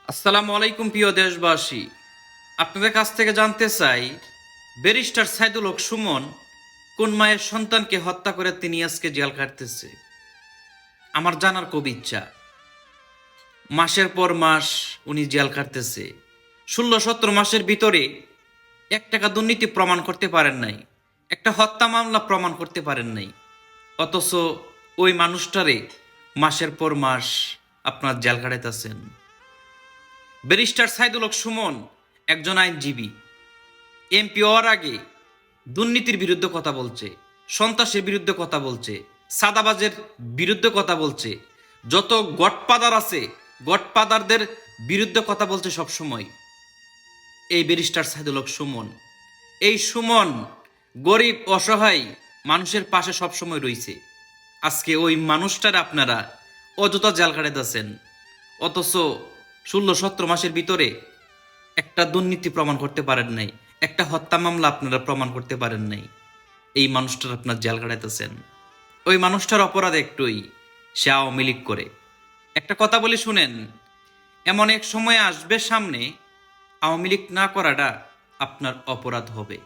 আসসালামু আলাইকুম প্রিয় দেশবাসী। আপনাদের কাছ থেকে জানতে চাই, ব্যারিস্টার সাইদুল হক সুমন কোন মায়ের সন্তানকে হত্যা করে তিনি আজকে জেল কাটতেছে? আমার জানার খুব ইচ্ছা। মাসের পর মাস উনি জেল কাটতেছে। 16-17 মাসের ভিতরে 1 টাকা দুর্নীতি প্রমাণ করতে পারেন নাই, একটা হত্যা মামলা প্রমাণ করতে পারেন নাই। অথচ ওই মানুষটারে মাসের পর মাস আপনার জেল কাটাইতেছেন। ব্যারিস্টার সাইদুল হক সুমন একজন আইনজীবী। এমপি হওয়ার আগে দুর্নীতির বিরুদ্ধে কথা বলছে, সন্ত্রাসের বিরুদ্ধে কথা বলছে, সাদাবাজের বিরুদ্ধে কথা বলছে, যত গডফাদার আছে গডফাদারদের বিরুদ্ধে কথা বলছে সবসময় এই ব্যারিস্টার সাইদুল হক সুমন। এই সুমন গরিব অসহায় মানুষের পাশে সবসময় রয়েছে। আজকে ওই মানুষটার আপনারা অযথা জাল কাটাইতেছেন। অথচ 16-17 মাসের ভিতরে একটা দুর্নীতি প্রমাণ করতে পারেন নাই, একটা হত্যা মামলা আপনারা প্রমাণ করতে পারেন নাই। এই মানুষটার আপনার জেল কাটাইতেছেন। ওই মানুষটার অপরাধ একটুই, সে আওয়ামী লীগ করে। একটা কথা বলি শুনেন, এমন এক সময় আসবে সামনে, আওয়ামী লীগ না করাটা আপনার অপরাধ হবে।